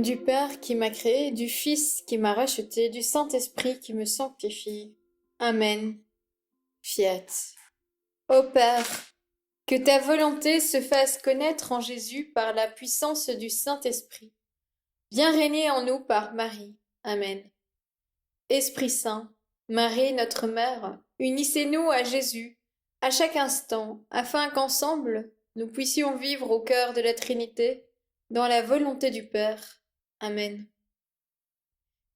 du Père qui m'a créé, du Fils qui m'a racheté, du Saint-Esprit qui me sanctifie. Amen. Fiat. Ô Père, que ta volonté se fasse connaître en Jésus par la puissance du Saint-Esprit. Viens régner en nous par Marie. Amen. Esprit Saint, Marie notre Mère, unissez-nous à Jésus, à chaque instant, afin qu'ensemble, nous puissions vivre au cœur de la Trinité, dans la volonté du Père. Amen.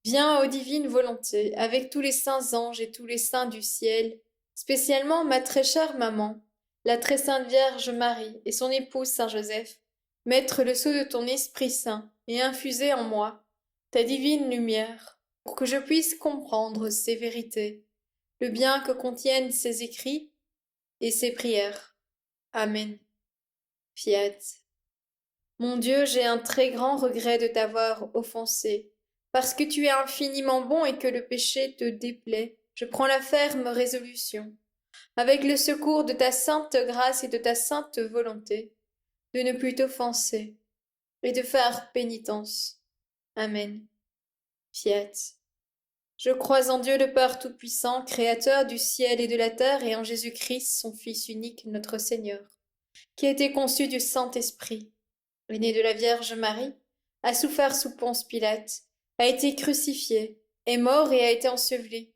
Viens, ô divine volonté, avec tous les saints anges et tous les saints du ciel, spécialement ma très chère maman, la très sainte Vierge Marie et son épouse Saint Joseph, mettre le sceau de ton Esprit Saint et infuser en moi ta divine lumière, pour que je puisse comprendre ces vérités, le bien que contiennent ces écrits et ces prières. Amen. Fiat. Mon Dieu, j'ai un très grand regret de t'avoir offensé. Parce que tu es infiniment bon et que le péché te déplaît, je prends la ferme résolution, avec le secours de ta sainte grâce et de ta sainte volonté, de ne plus t'offenser et de faire pénitence. Amen. Fiat. Je crois en Dieu le Père Tout-Puissant, Créateur du ciel et de la terre, et en Jésus-Christ, son Fils unique, notre Seigneur, qui a été conçu du Saint-Esprit, est né de la Vierge Marie, a souffert sous Ponce Pilate, a été crucifié, est mort et a été enseveli,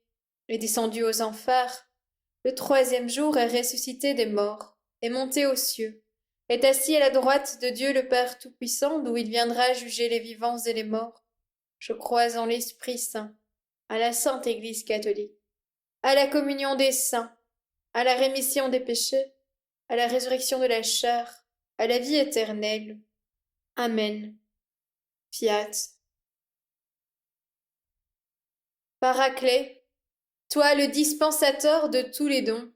est descendu aux enfers, le troisième jour est ressuscité des morts, est monté aux cieux, est assis à la droite de Dieu le Père Tout-Puissant, d'où il viendra juger les vivants et les morts. Je crois en l'Esprit Saint, à la Sainte Église catholique, à la communion des saints, à la rémission des péchés, à la résurrection de la chair, à la vie éternelle. Amen. Fiat. Paraclet, toi le dispensateur de tous les dons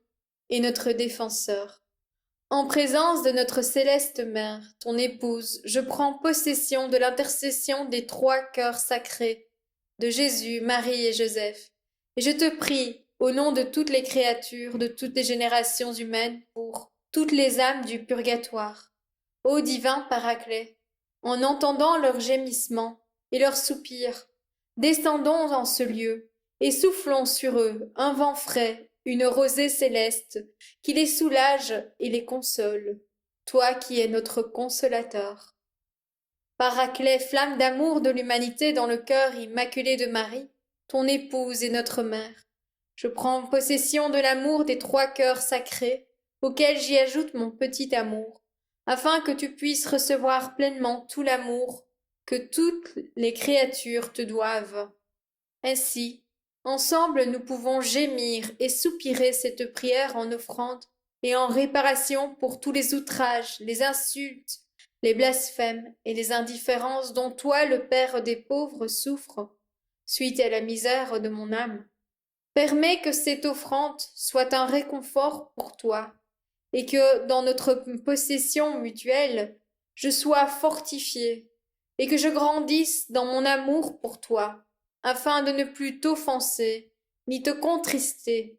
et notre défenseur, en présence de notre céleste Mère, ton épouse, je prends possession de l'intercession des trois cœurs sacrés, de Jésus, Marie et Joseph, et je te prie, au nom de toutes les créatures, de toutes les générations humaines, pour toutes les âmes du purgatoire, ô divin Paraclet, en entendant leurs gémissements et leurs soupirs, descendons en ce lieu, et soufflons sur eux un vent frais, une rosée céleste, qui les soulage et les console, toi qui es notre consolateur. Paraclet, flamme d'amour de l'humanité dans le cœur immaculé de Marie, ton épouse et notre mère, je prends possession de l'amour des trois cœurs sacrés, auxquels j'y ajoute mon petit amour, afin que tu puisses recevoir pleinement tout l'amour que toutes les créatures te doivent. Ainsi, ensemble nous pouvons gémir et soupirer cette prière en offrande et en réparation pour tous les outrages, les insultes, les blasphèmes et les indifférences dont toi, le Père des pauvres, souffres, suite à la misère de mon âme. Permets que cette offrande soit un réconfort pour toi, et que, dans notre possession mutuelle, je sois fortifié, et que je grandisse dans mon amour pour toi, afin de ne plus t'offenser, ni te contrister,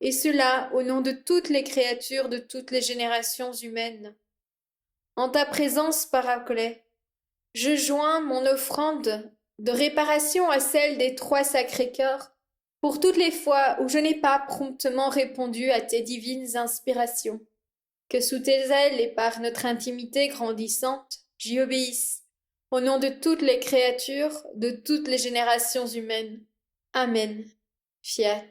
et cela au nom de toutes les créatures de toutes les générations humaines. En ta présence, Paraclet, je joins mon offrande de réparation à celle des trois sacrés cœurs, pour toutes les fois où je n'ai pas promptement répondu à tes divines inspirations, que sous tes ailes et par notre intimité grandissante, j'y obéisse, au nom de toutes les créatures, de toutes les générations humaines. Amen. Fiat.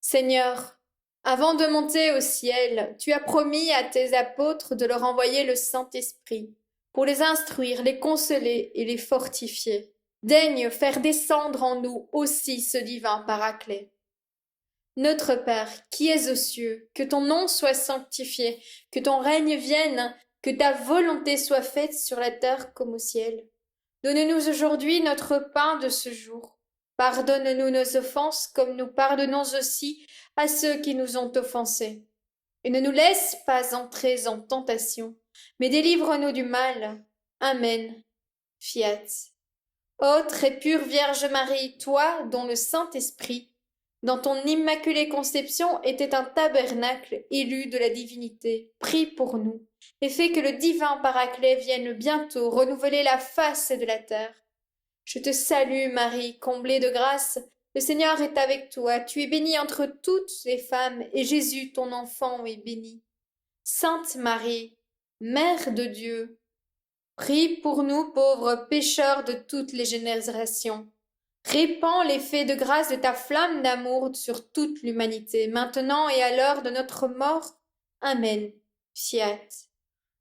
Seigneur, avant de monter au ciel, tu as promis à tes apôtres de leur envoyer le Saint-Esprit, pour les instruire, les consoler et les fortifier. Daigne faire descendre en nous aussi ce divin Paraclet. Notre Père, qui es aux cieux, que ton nom soit sanctifié, que ton règne vienne, que ta volonté soit faite sur la terre comme au ciel. Donne-nous aujourd'hui notre pain de ce jour. Pardonne-nous nos offenses comme nous pardonnons aussi à ceux qui nous ont offensés. Et ne nous laisse pas entrer en tentation, mais délivre-nous du mal. Amen. Fiat. Ô très pure Vierge Marie, toi dont le Saint-Esprit, dans ton immaculée conception, était un tabernacle élu de la divinité, prie pour nous, et fais que le divin Paraclet vienne bientôt renouveler la face de la terre. Je te salue, Marie, comblée de grâce. Le Seigneur est avec toi. Tu es bénie entre toutes les femmes, et Jésus, ton enfant, est béni. Sainte Marie, Mère de Dieu, prie pour nous pauvres pécheurs de toutes les générations. Répands l'effet de grâce de ta flamme d'amour sur toute l'humanité, maintenant et à l'heure de notre mort. Amen. Fiat.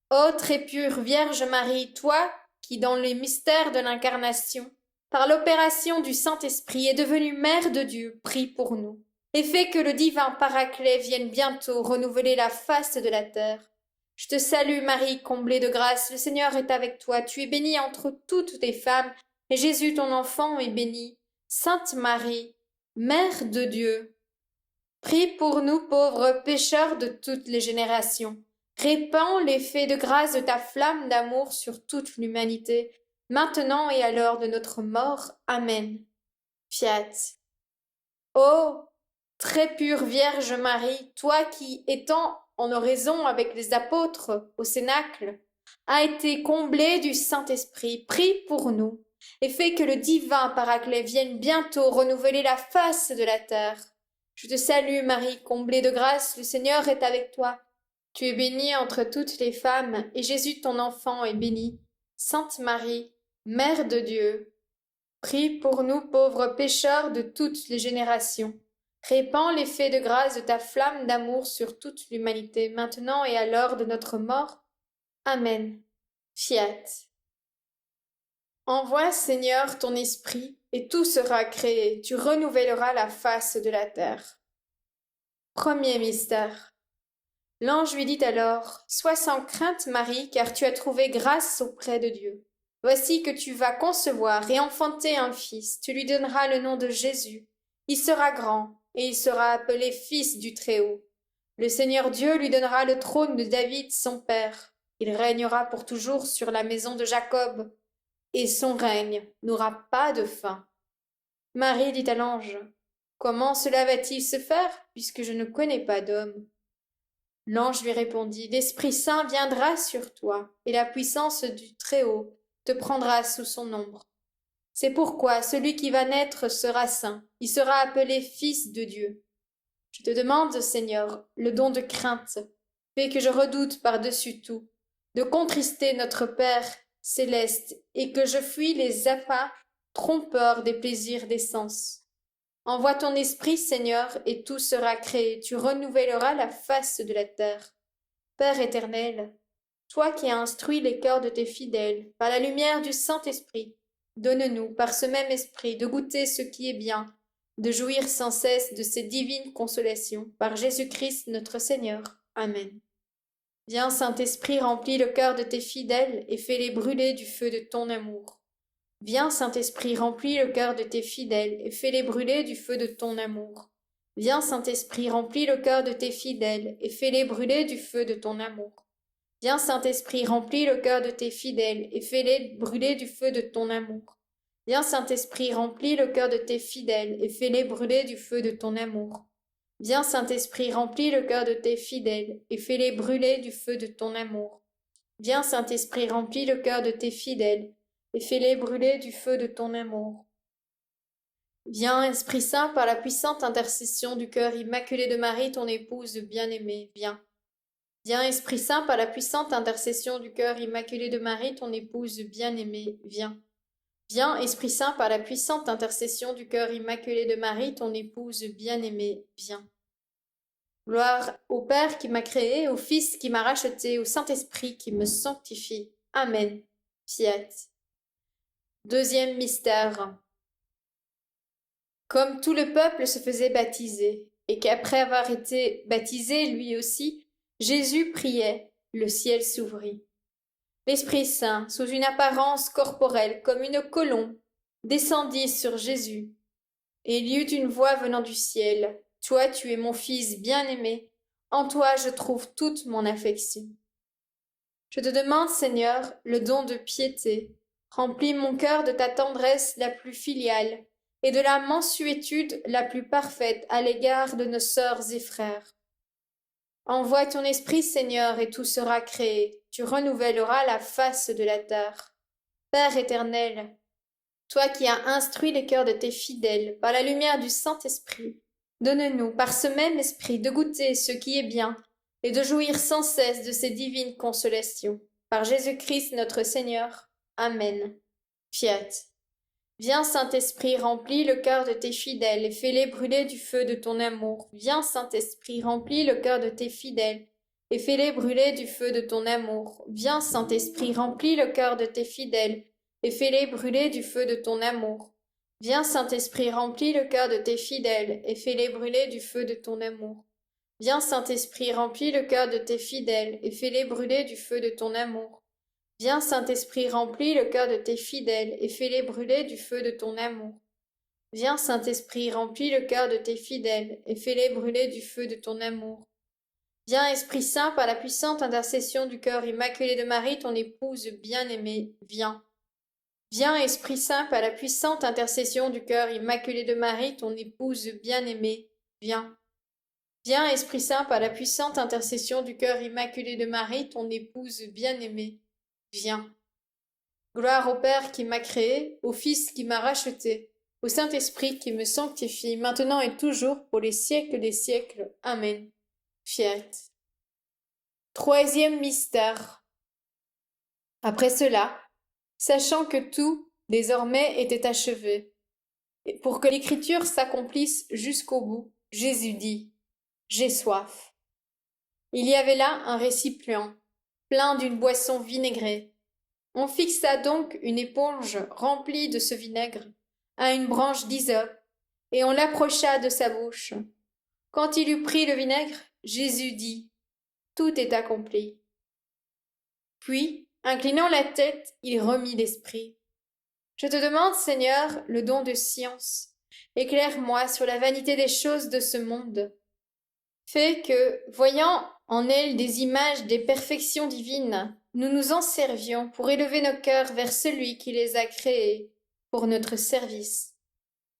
Ô très pure Vierge Marie, toi qui, dans les mystères de l'incarnation, par l'opération du Saint-Esprit, est devenue Mère de Dieu, prie pour nous, et fais que le divin Paraclet vienne bientôt renouveler la face de la terre. Je te salue, Marie, comblée de grâce, le Seigneur est avec toi. Tu es bénie entre toutes les femmes, et Jésus, ton enfant, est béni. Sainte Marie, Mère de Dieu, prie pour nous pauvres pécheurs de toutes les générations. Répands l'effet de grâce de ta flamme d'amour sur toute l'humanité, maintenant et à l'heure de notre mort. Amen. Fiat. Ô très pure Vierge Marie, toi qui, étant en oraison avec les apôtres au Cénacle, as été comblée du Saint-Esprit, prie pour nous, et fais que le divin Paraclet vienne bientôt renouveler la face de la terre. Je te salue, Marie, comblée de grâce, le Seigneur est avec toi. Tu es bénie entre toutes les femmes, et Jésus, ton enfant, est béni. Sainte Marie, Mère de Dieu, prie pour nous pauvres pécheurs de toutes les générations. Répands l'effet de grâce de ta flamme d'amour sur toute l'humanité, maintenant et à l'heure de notre mort. Amen. Fiat. Envoie, Seigneur, ton esprit, et tout sera créé. Tu renouvelleras la face de la terre. Premier mystère. L'ange lui dit alors, sois sans crainte, Marie, car tu as trouvé grâce auprès de Dieu. Voici que tu vas concevoir et enfanter un fils. Tu lui donneras le nom de Jésus. Il sera grand, et il sera appelé Fils du Très-Haut. Le Seigneur Dieu lui donnera le trône de David, son père. Il régnera pour toujours sur la maison de Jacob, et son règne n'aura pas de fin. Marie dit à l'ange, comment cela va-t-il se faire, puisque je ne connais pas d'homme? L'ange lui répondit, l'Esprit Saint viendra sur toi, et la puissance du Très-Haut te prendra sous son ombre. C'est pourquoi celui qui va naître sera saint, il sera appelé Fils de Dieu. Je te demande, Seigneur, le don de crainte, fais que je redoute par-dessus tout, de contrister notre Père céleste, et que je fuis les appâts trompeurs des plaisirs des sens. Envoie ton esprit, Seigneur, et tout sera créé. Tu renouvelleras la face de la terre. Père éternel, toi qui as instruit les cœurs de tes fidèles, par la lumière du Saint-Esprit, donne-nous, par ce même esprit, de goûter ce qui est bien, de jouir sans cesse de ces divines consolations, par Jésus-Christ notre Seigneur. Amen. Viens, Saint-Esprit, remplis le cœur de tes fidèles et fais-les brûler du feu de ton amour. Viens, Saint-Esprit, remplis le cœur de tes fidèles et fais-les brûler du feu de ton amour. Viens, Saint-Esprit, remplis le cœur de tes fidèles et fais-les brûler du feu de ton amour. Viens, Saint-Esprit, remplis le cœur de tes fidèles et fais-les brûler du feu de ton amour. Viens, Saint-Esprit, remplis le cœur de tes fidèles et fais-les brûler du feu de ton amour. Viens, Saint-Esprit, remplis le cœur de tes fidèles et fais-les brûler du feu de ton amour. Viens, Saint-Esprit, remplis le cœur de tes fidèles et fais-les brûler du feu de ton amour. Viens, Esprit Saint, par la puissante intercession du cœur immaculé de Marie, ton épouse bien-aimée, viens. Viens, Esprit Saint, par la puissante intercession du cœur immaculé de Marie, ton épouse bien-aimée, viens. Viens, Esprit Saint, par la puissante intercession du cœur immaculé de Marie, ton épouse bien-aimée, viens. Gloire au Père qui m'a créé, au Fils qui m'a racheté, au Saint-Esprit qui me sanctifie. Amen. Fiat. Deuxième mystère. Comme tout le peuple se faisait baptiser, et qu'après avoir été baptisé lui aussi, Jésus priait, le ciel s'ouvrit. L'Esprit Saint, sous une apparence corporelle comme une colombe, descendit sur Jésus. Et il y eut une voix venant du ciel. Toi, tu es mon Fils bien-aimé, en toi je trouve toute mon affection. Je te demande, Seigneur, le don de piété. Remplis mon cœur de ta tendresse la plus filiale et de la mansuétude la plus parfaite à l'égard de nos sœurs et frères. Envoie ton esprit, Seigneur, et tout sera créé. Tu renouvelleras la face de la terre. Père éternel, toi qui as instruit les cœurs de tes fidèles par la lumière du Saint-Esprit, donne-nous, par ce même esprit, de goûter ce qui est bien et de jouir sans cesse de ces divines consolations. Par Jésus-Christ notre Seigneur. Amen. Fiat. Viens, Saint-Esprit, remplis le cœur de tes fidèles et fais-les brûler du feu de ton amour. Viens, Saint-Esprit, remplis le cœur de tes fidèles et fais-les brûler du feu de ton amour. Viens, Saint-Esprit, remplis le cœur de tes fidèles et fais-les brûler du feu de ton amour. Viens, Saint-Esprit, remplis le cœur de tes fidèles et fais-les brûler du feu de ton amour. Viens, Saint-Esprit, remplis le cœur de tes fidèles et fais-les brûler du feu de ton amour. Viens, Saint-Esprit, remplis le cœur de tes fidèles et fais-les brûler du feu de ton amour. Viens, Saint-Esprit, remplis le cœur de tes fidèles et fais-les brûler du feu de ton amour. Viens, Esprit Saint, par la puissante intercession du cœur immaculé de Marie, ton épouse bien-aimée, viens. Viens, Esprit Saint, par la puissante intercession du cœur immaculé de Marie, ton épouse bien-aimée, viens. Viens, Esprit Saint, par la puissante intercession du cœur immaculé de Marie, ton épouse bien-aimée, viens. Gloire au Père qui m'a créé, au Fils qui m'a racheté, au Saint-Esprit qui me sanctifie, maintenant et toujours, pour les siècles des siècles. Amen. Fiat. Troisième mystère. Après cela, sachant que tout, désormais, était achevé, et pour que l'Écriture s'accomplisse jusqu'au bout, Jésus dit, j'ai soif. Il y avait là un récipient, plein d'une boisson vinaigrée. On fixa donc une éponge remplie de ce vinaigre à une branche d'hysope, et on l'approcha de sa bouche. Quand il eut pris le vinaigre, Jésus dit, tout est accompli. Puis, inclinant la tête, il remit l'esprit. Je te demande, Seigneur, le don de science. Éclaire-moi sur la vanité des choses de ce monde. Fais que, voyant en elles des images des perfections divines, nous nous en servions pour élever nos cœurs vers celui qui les a créés pour notre service.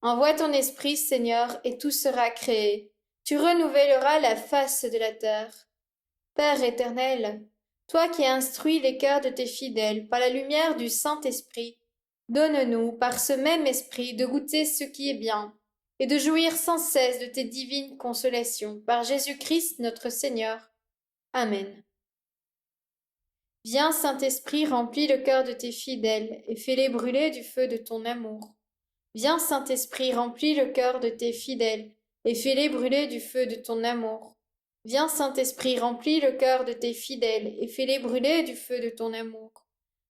Envoie ton esprit, Seigneur, et tout sera créé. Tu renouvelleras la face de la terre. Père éternel, toi qui instruis les cœurs de tes fidèles par la lumière du Saint-Esprit, donne-nous, par ce même esprit, de goûter ce qui est bien, et de jouir sans cesse de tes divines consolations, par Jésus-Christ notre Seigneur. Amen. Viens, Saint-Esprit, remplis le cœur de tes fidèles, et fais-les brûler du feu de ton amour. Viens, Saint-Esprit, remplis le cœur de tes fidèles, et fais-les brûler du feu de ton amour. Viens, Saint-Esprit, remplis le cœur de tes fidèles, et fais-les brûler du feu de ton amour.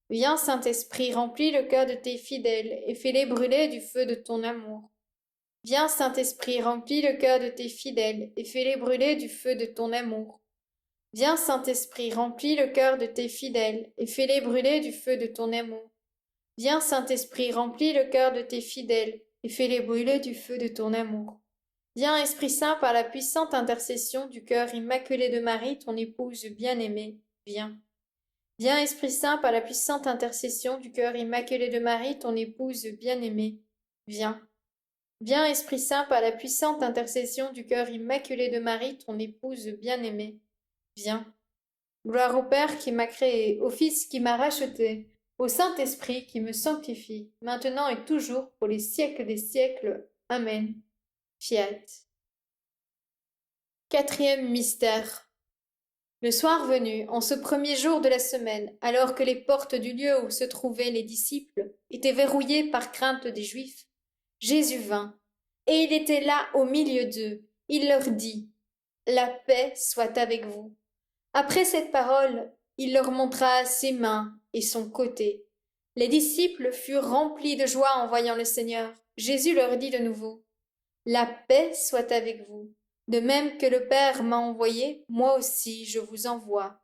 Viens, Saint-Esprit, remplis le cœur de tes fidèles, et fais-les brûler du feu de ton amour. Viens, Saint-Esprit, remplis le cœur de tes fidèles, et fais-les brûler du feu de ton amour. Viens, Saint-Esprit, remplis le cœur de tes fidèles, et fais-les brûler du feu de ton amour. Viens, Saint-Esprit, remplis le cœur de tes fidèles, et fais-les brûler du feu de ton amour. Viens, Esprit Saint, par la puissante intercession du cœur immaculé de Marie, ton épouse bien-aimée, viens. Viens, Esprit Saint, par la puissante intercession du cœur immaculé de Marie, ton épouse bien-aimée, viens. Viens, Esprit Saint, par la puissante intercession du cœur immaculé de Marie, ton épouse bien-aimée, viens. Gloire au Père qui m'a créé, au Fils qui m'a racheté, au Saint-Esprit qui me sanctifie, maintenant et toujours, pour les siècles des siècles. Amen. Fiat. Quatrième mystère. Le soir venu, en ce premier jour de la semaine, alors que les portes du lieu où se trouvaient les disciples étaient verrouillées par crainte des Juifs, Jésus vint, et il était là au milieu d'eux. Il leur dit, la paix soit avec vous. Après cette parole, il leur montra ses mains et son côté. Les disciples furent remplis de joie en voyant le Seigneur. Jésus leur dit de nouveau, la paix soit avec vous. De même que le Père m'a envoyé, moi aussi je vous envoie.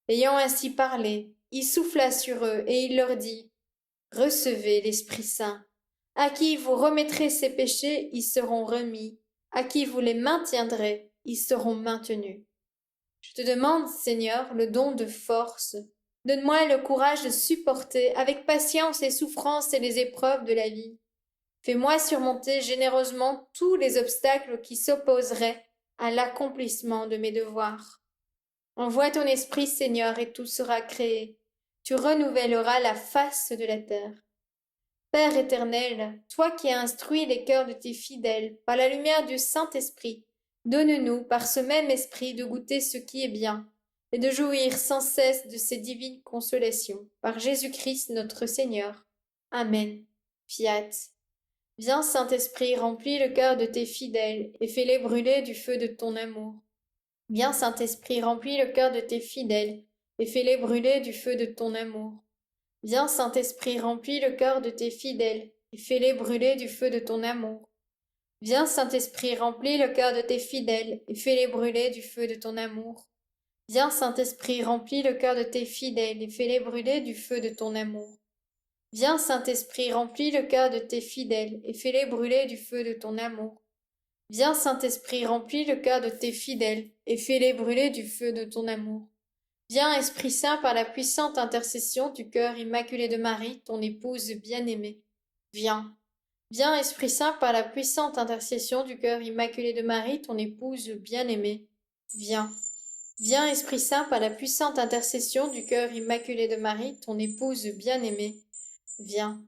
Ayant ainsi parlé, il souffla sur eux et il leur dit, recevez l'Esprit Saint. À qui vous remettrez ces péchés, ils seront remis. À qui vous les maintiendrez, ils seront maintenus. Je te demande, Seigneur, le don de force. Donne-moi le courage de supporter avec patience les souffrances et les épreuves de la vie. Fais-moi surmonter généreusement tous les obstacles qui s'opposeraient à l'accomplissement de mes devoirs. Envoie ton esprit, Seigneur, et tout sera créé. Tu renouvelleras la face de la terre. Père éternel, toi qui as instruit les cœurs de tes fidèles par la lumière du Saint-Esprit, donne-nous par ce même esprit de goûter ce qui est bien et de jouir sans cesse de ces divines consolations. Par Jésus-Christ notre Seigneur. Amen. Fiat. Viens, Saint-Esprit, remplis le cœur de tes fidèles et fais-les brûler du feu de ton amour. Viens, Saint-Esprit, remplis le cœur de tes fidèles et fais-les brûler du feu de ton amour. Viens, Saint-Esprit, remplis le cœur de tes fidèles et fais-les brûler du feu de ton amour. Viens, Saint-Esprit, remplis le cœur de tes fidèles et fais-les brûler du feu de ton amour. Viens, Saint-Esprit, remplis le cœur de tes fidèles et fais-les brûler du feu de ton amour. Viens, Saint-Esprit, remplis le cœur de tes fidèles et fais-les brûler du feu de ton amour. Viens, Saint-Esprit, remplis le cœur de tes fidèles et fais-les brûler du feu de ton amour. Viens, Esprit Saint, par la puissante intercession du cœur immaculé de Marie, ton épouse bien-aimée. Viens. Viens, Esprit Saint, par la puissante intercession du cœur immaculé de Marie, ton épouse bien-aimée. Viens. Viens, Esprit Saint, par la puissante intercession du cœur immaculé de Marie, ton épouse bien-aimée. Viens.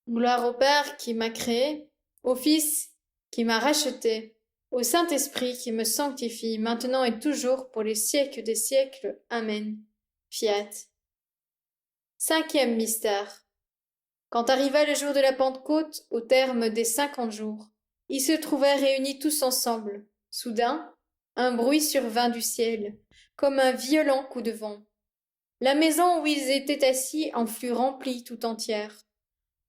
Gloire au Père qui m'a créé, au Fils qui m'a racheté, au Saint-Esprit qui me sanctifie, maintenant et toujours, pour les siècles des siècles. Amen. Fiat. Cinquième mystère. Quand arriva le jour de la Pentecôte, au terme des 50 jours, ils se trouvèrent réunis tous ensemble. Soudain, un bruit survint du ciel, comme un violent coup de vent. La maison où ils étaient assis en fut remplie tout entière.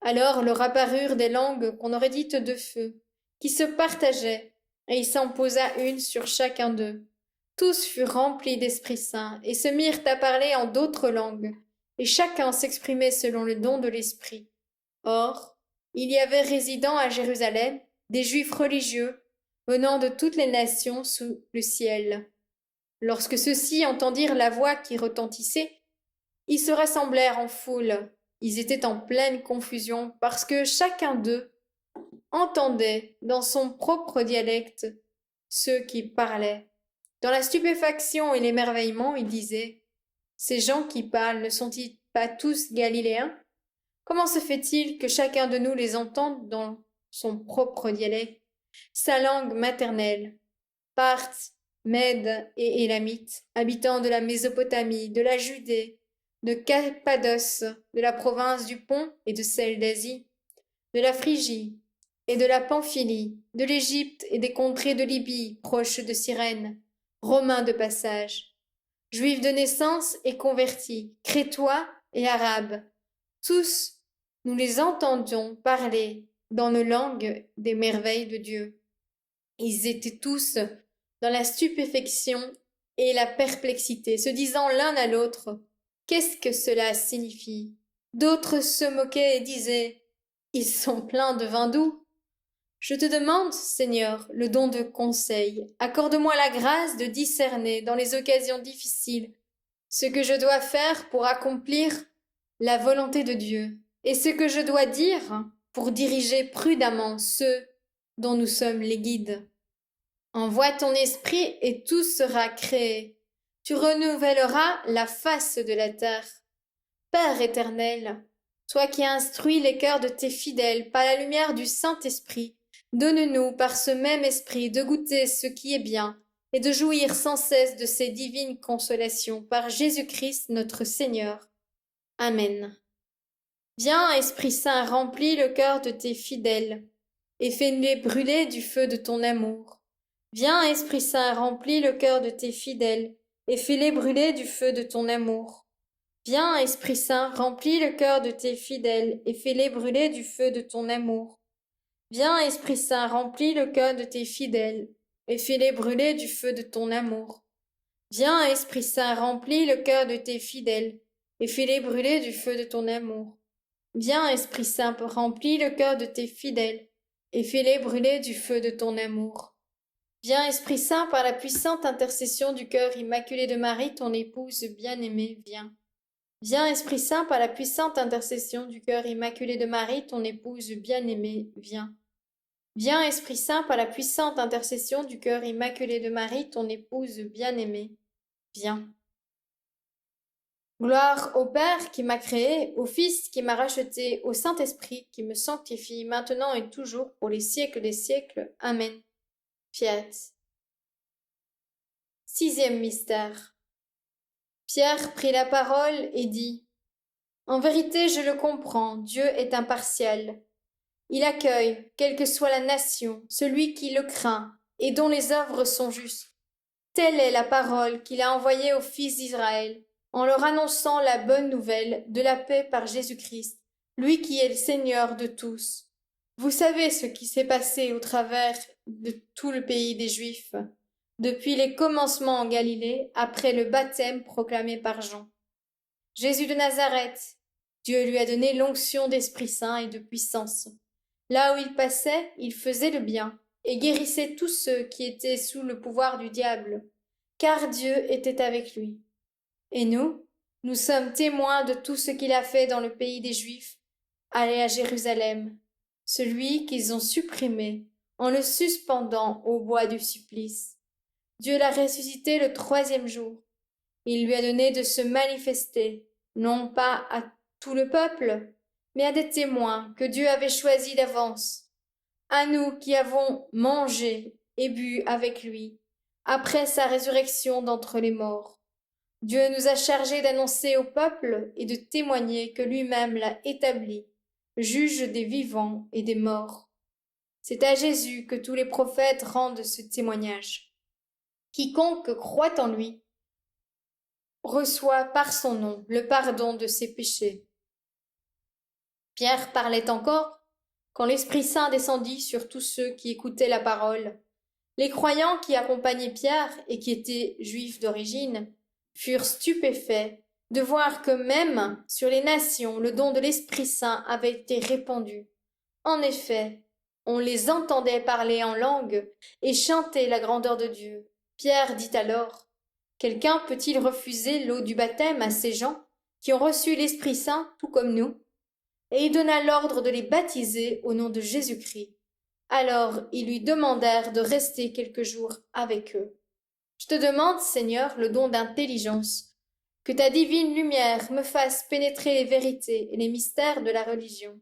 Alors leur apparurent des langues qu'on aurait dites de feu, qui se partageaient, et il s'en posa une sur chacun d'eux. Tous furent remplis d'Esprit Saint, et se mirent à parler en d'autres langues, et chacun s'exprimait selon le don de l'Esprit. Or, il y avait résidant à Jérusalem des Juifs religieux, venant de toutes les nations sous le ciel. Lorsque ceux-ci entendirent la voix qui retentissait, ils se rassemblèrent en foule. Ils étaient en pleine confusion, parce que chacun d'eux entendait dans son propre dialecte ceux qui parlaient. Dans la stupéfaction et l'émerveillement, il disait: ces gens qui parlent ne sont-ils pas tous galiléens? Comment se fait-il que chacun de nous les entende dans son propre dialecte, sa langue maternelle? Parthes, Mèdes et Élamites, habitants de la Mésopotamie, de la Judée, de Cappadoce, de la province du Pont et de celle d'Asie, de la Phrygie et de la Pamphylie, de l'Égypte et des contrées de Libye, proches de Cyrène, Romains de passage, Juifs de naissance et convertis, Crétois et Arabes, tous nous les entendions parler dans nos langues des merveilles de Dieu. Ils étaient tous dans la stupéfaction et la perplexité, se disant l'un à l'autre: qu'est-ce que cela signifie? D'autres se moquaient et disaient: ils sont pleins de vin doux. Je te demande, Seigneur, le don de conseil. Accorde-moi la grâce de discerner dans les occasions difficiles ce que je dois faire pour accomplir la volonté de Dieu, et ce que je dois dire pour diriger prudemment ceux dont nous sommes les guides. Envoie ton esprit et tout sera créé. Tu renouvelleras la face de la terre. Père éternel, toi qui as instruit les cœurs de tes fidèles par la lumière du Saint-Esprit, donne-nous par ce même esprit de goûter ce qui est bien et de jouir sans cesse de ces divines consolations par Jésus-Christ notre Seigneur. Amen. Viens, Esprit Saint, remplis le cœur de tes fidèles et fais-les brûler du feu de ton amour. Viens, Esprit Saint, remplis le cœur de tes fidèles et fais-les brûler du feu de ton amour. Viens, Esprit Saint, remplis le cœur de tes fidèles et fais-les brûler du feu de ton amour. Viens, Esprit Saint, remplis le cœur de tes fidèles et fais-les brûler du feu de ton amour. Viens, Esprit Saint, remplis le cœur de tes fidèles et fais-les brûler du feu de ton amour. Viens, Esprit Saint, remplis le cœur de tes fidèles et fais-les brûler du feu de ton amour. Viens, Esprit Saint, par la puissante intercession du cœur immaculé de Marie, ton épouse bien-aimée, viens. Viens, Esprit Saint, par la puissante intercession du cœur immaculé de Marie, ton épouse bien-aimée, viens. Viens, Esprit Saint, par la puissante intercession du cœur immaculé de Marie, ton épouse bien-aimée. Viens. Gloire au Père qui m'a créé, au Fils qui m'a racheté, au Saint-Esprit qui me sanctifie, maintenant et toujours, pour les siècles des siècles. Amen. Fiat. Sixième mystère. Pierre prit la parole et dit: En vérité, je le comprends, Dieu est impartial. Il accueille, quelle que soit la nation, celui qui le craint et dont les œuvres sont justes. Telle est la parole qu'il a envoyée aux fils d'Israël, en leur annonçant la bonne nouvelle de la paix par Jésus-Christ, lui qui est le Seigneur de tous. Vous savez ce qui s'est passé au travers de tout le pays des Juifs, depuis les commencements en Galilée, après le baptême proclamé par Jean. Jésus de Nazareth, Dieu lui a donné l'onction d'Esprit Saint et de puissance. Là où il passait, il faisait le bien, et guérissait tous ceux qui étaient sous le pouvoir du diable, car Dieu était avec lui. Et nous sommes témoins de tout ce qu'il a fait dans le pays des Juifs, allé à Jérusalem, celui qu'ils ont supprimé en le suspendant au bois du supplice. Dieu l'a ressuscité le troisième jour. Il lui a donné de se manifester, non pas à tout le peuple, mais à des témoins que Dieu avait choisis d'avance, à nous qui avons mangé et bu avec lui, après sa résurrection d'entre les morts. Dieu nous a chargés d'annoncer au peuple et de témoigner que lui-même l'a établi, juge des vivants et des morts. C'est à Jésus que tous les prophètes rendent ce témoignage. Quiconque croit en lui reçoit par son nom le pardon de ses péchés. Pierre parlait encore quand l'Esprit Saint descendit sur tous ceux qui écoutaient la parole. Les croyants qui accompagnaient Pierre et qui étaient juifs d'origine furent stupéfaits de voir que même sur les nations le don de l'Esprit Saint avait été répandu. En effet, on les entendait parler en langue et chanter la grandeur de Dieu. Pierre dit alors: Quelqu'un peut-il refuser l'eau du baptême à ces gens qui ont reçu l'Esprit Saint tout comme nous? Et il donna l'ordre de les baptiser au nom de Jésus-Christ. Alors ils lui demandèrent de rester quelques jours avec eux. Je te demande, Seigneur, le don d'intelligence, que ta divine lumière me fasse pénétrer les vérités et les mystères de la religion,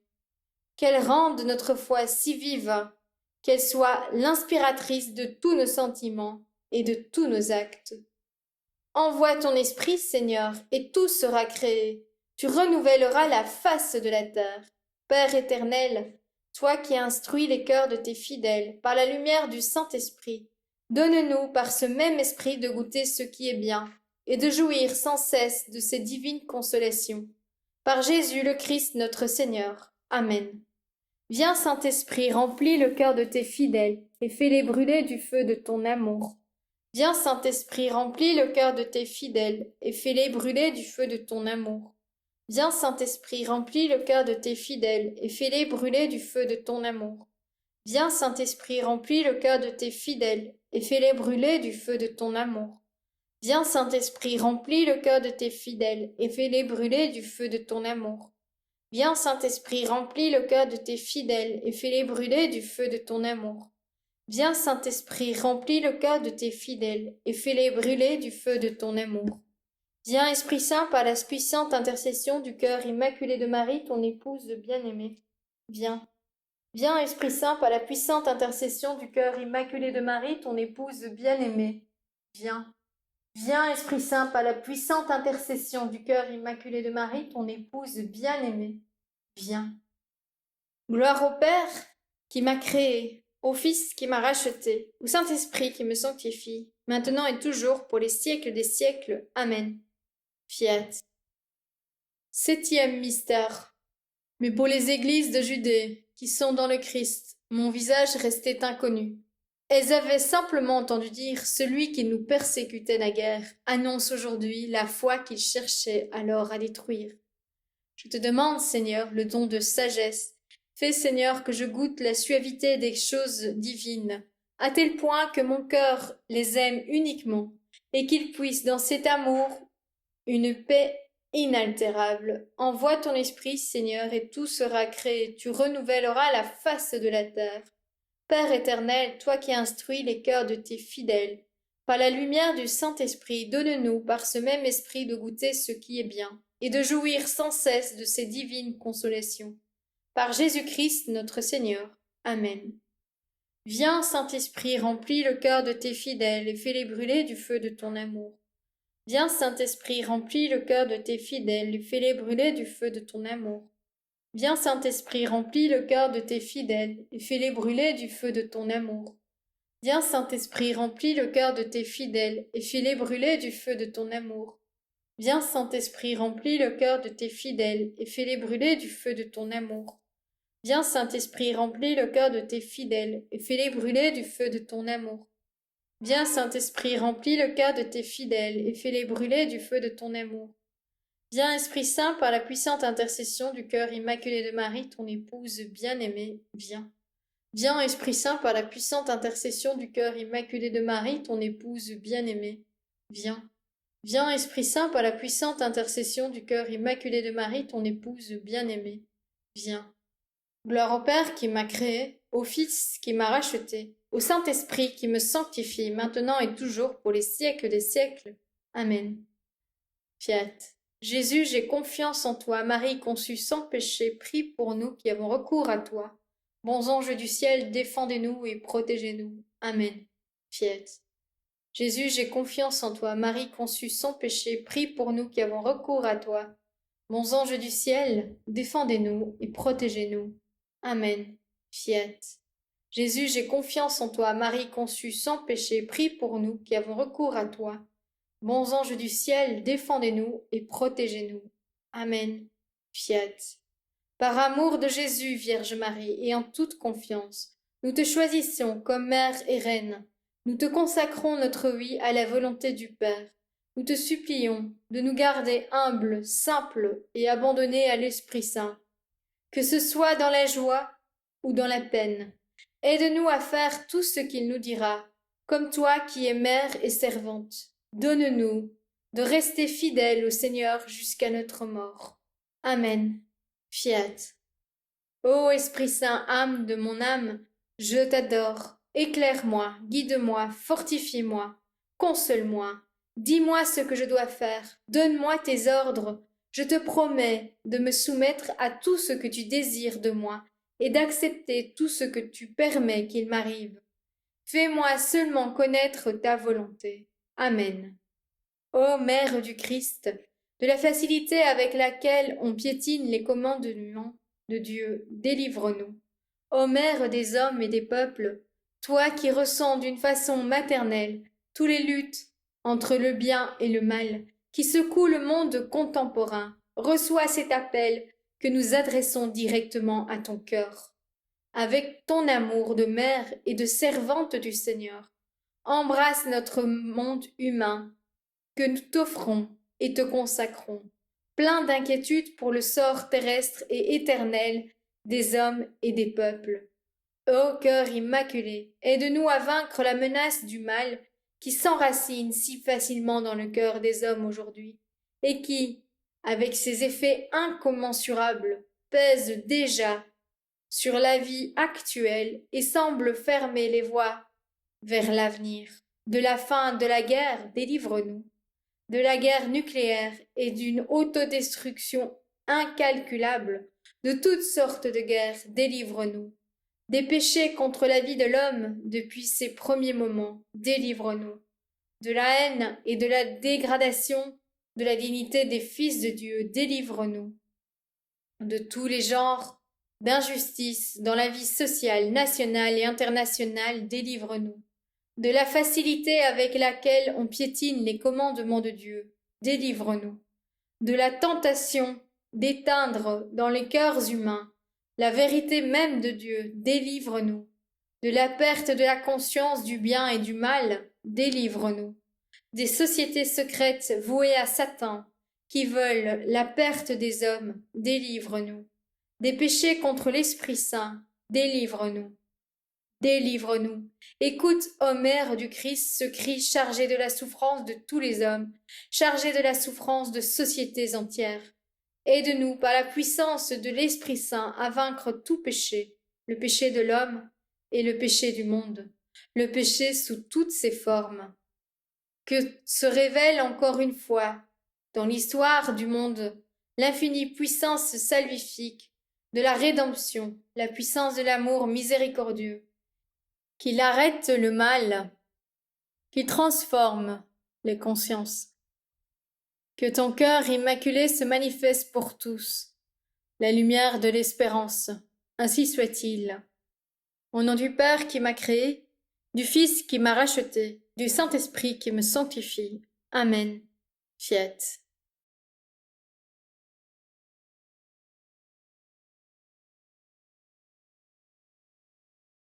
qu'elle rende notre foi si vive, qu'elle soit l'inspiratrice de tous nos sentiments et de tous nos actes. Envoie ton esprit, Seigneur, et tout sera créé. Tu renouvelleras la face de la terre. Père éternel, toi qui instruis les cœurs de tes fidèles par la lumière du Saint-Esprit, donne-nous par ce même esprit de goûter ce qui est bien et de jouir sans cesse de ces divines consolations. Par Jésus le Christ notre Seigneur. Amen. Viens, Saint-Esprit, remplis le cœur de tes fidèles et fais-les brûler du feu de ton amour. Viens, Saint-Esprit, remplis le cœur de tes fidèles et fais-les brûler du feu de ton amour. Viens, Saint-Esprit, remplis le cœur de tes fidèles et fais-les brûler du feu de ton amour. Viens, Saint-Esprit, remplis le cœur de tes fidèles et fais-les brûler du feu de ton amour. Viens, Saint-Esprit, remplis le cœur de tes fidèles et fais-les brûler du feu de ton amour. Viens, Saint-Esprit, remplis le cœur de tes fidèles et fais-les brûler du feu de ton amour. Viens, Saint-Esprit, remplis le cœur de tes fidèles et fais-les brûler du feu de ton amour. Viens, Esprit Saint, par la puissante intercession du cœur immaculé de Marie, ton épouse bien-aimée. Viens. Viens, Esprit Saint, par la puissante intercession du cœur immaculé de Marie, ton épouse bien-aimée. Viens. Viens, Esprit Saint, par la puissante intercession du cœur immaculé de Marie, ton épouse bien-aimée. Viens. Gloire au Père qui m'a créé, au Fils qui m'a racheté, au Saint-Esprit qui me sanctifie, maintenant et toujours, pour les siècles des siècles. Amen. Fiat. Septième mystère. Mais pour les églises de Judée, qui sont dans le Christ, mon visage restait inconnu. Elles avaient simplement entendu dire: celui qui nous persécutait naguère annonce aujourd'hui la foi qu'il cherchait alors à détruire. Je te demande, Seigneur, le don de sagesse. Fais, Seigneur, que je goûte la suavité des choses divines, à tel point que mon cœur les aime uniquement, et qu'il puisse dans cet amour une paix inaltérable. Envoie ton esprit, Seigneur, et tout sera créé. Tu renouvelleras la face de la terre. Père éternel, toi qui instruis les cœurs de tes fidèles, par la lumière du Saint-Esprit, donne-nous par ce même esprit de goûter ce qui est bien, et de jouir sans cesse de ces divines consolations. Par Jésus-Christ notre Seigneur. Amen. Viens, Saint-Esprit, remplis le cœur de tes fidèles et fais-les brûler du feu de ton amour. Viens, Saint-Esprit, remplis le cœur de tes fidèles et fais-les brûler du feu de ton amour. Viens, Saint-Esprit, remplis le cœur de tes fidèles et fais-les brûler du feu de ton amour. Viens, Saint-Esprit, remplis le cœur de tes fidèles et fais-les brûler du feu de ton amour. Viens, Saint-Esprit, remplis le cœur de tes fidèles et fais-les brûler du feu de ton amour. Viens, Saint-Esprit, remplis le cœur de tes fidèles et fais-les brûler du feu de ton amour. Viens, Saint-Esprit, remplis le cœur de tes fidèles et fais-les brûler du feu de ton amour. Viens, Esprit Saint, par la puissante intercession du cœur immaculé de Marie, ton épouse bien-aimée, viens. Viens, Esprit Saint, par la puissante intercession du cœur immaculé de Marie, ton épouse bien-aimée, viens. Viens, Esprit Saint, par la puissante intercession du cœur immaculé de Marie, ton épouse bien-aimée, viens. Gloire au Père qui m'a créé, au Fils qui m'a racheté, au Saint-Esprit qui me sanctifie, maintenant et toujours, pour les siècles des siècles. Amen. Fiat. Jésus, j'ai confiance en toi. Marie, conçue sans péché, prie pour nous qui avons recours à toi. Bons anges du ciel, défendez-nous et protégez-nous. Amen. Fiat. Jésus, j'ai confiance en toi. Marie, conçue sans péché, prie pour nous qui avons recours à toi. Bons anges du ciel, défendez-nous et protégez-nous. Amen. Fiat. Jésus, j'ai confiance en toi. Marie, conçue sans péché, prie pour nous qui avons recours à toi. Bons anges du ciel, défendez-nous et protégez-nous. Amen. Fiat. Par amour de Jésus, Vierge Marie, et en toute confiance, nous te choisissons comme mère et reine. Nous te consacrons notre vie à la volonté du Père. Nous te supplions de nous garder humbles, simples et abandonnés à l'Esprit Saint. Que ce soit dans la joie ou dans la peine, aide-nous à faire tout ce qu'il nous dira, comme toi qui es mère et servante. Donne-nous de rester fidèles au Seigneur jusqu'à notre mort. Amen. Fiat. Ô Esprit Saint, âme de mon âme, je t'adore. Éclaire-moi, guide-moi, fortifie-moi, console-moi. Dis-moi ce que je dois faire. Donne-moi tes ordres. Je te promets de me soumettre à tout ce que tu désires de moi et d'accepter tout ce que tu permets qu'il m'arrive. Fais-moi seulement connaître ta volonté. Amen. Ô Mère du Christ, de la facilité avec laquelle on piétine les commandements de Dieu, délivre-nous. Ô Mère des hommes et des peuples, toi qui ressens d'une façon maternelle tous les luttes entre le bien et le mal, qui secouent le monde contemporain, reçois cet appel que nous adressons directement à ton cœur. Avec ton amour de mère et de servante du Seigneur, embrasse notre monde humain que nous t'offrons et te consacrons, plein d'inquiétude pour le sort terrestre et éternel des hommes et des peuples. Ô cœur immaculé, aide-nous à vaincre la menace du mal qui s'enracine si facilement dans le cœur des hommes aujourd'hui, et qui, avec ses effets incommensurables, pèse déjà sur la vie actuelle et semble fermer les voies vers l'avenir. De la fin de la guerre, délivre-nous. De la guerre nucléaire et d'une autodestruction incalculable, de toutes sortes de guerres, délivre-nous. Des péchés contre la vie de l'homme depuis ses premiers moments, délivre-nous. De la haine et de la dégradation de la dignité des fils de Dieu, délivre-nous. De tous les genres d'injustice dans la vie sociale, nationale et internationale, délivre-nous. De la facilité avec laquelle on piétine les commandements de Dieu, délivre-nous. De la tentation d'éteindre dans les cœurs humains la vérité même de Dieu, délivre-nous. De la perte de la conscience du bien et du mal, délivre-nous. Des sociétés secrètes vouées à Satan, qui veulent la perte des hommes, délivre-nous. Des péchés contre l'Esprit Saint, délivre-nous. Délivre-nous. Écoute, ô Mère du Christ, ce cri chargé de la souffrance de tous les hommes, chargé de la souffrance de sociétés entières. Aide-nous par la puissance de l'Esprit Saint à vaincre tout péché, le péché de l'homme, et le péché du monde, le péché sous toutes ses formes, que se révèle encore une fois, dans l'histoire du monde, l'infinie puissance salvifique de la rédemption, la puissance de l'amour miséricordieux, qu'il arrête le mal, qui transforme les consciences. Que ton cœur immaculé se manifeste pour tous, la lumière de l'espérance, ainsi soit-il. Au nom du Père qui m'a créé, du Fils qui m'a racheté, du Saint-Esprit qui me sanctifie. Amen. Fiat.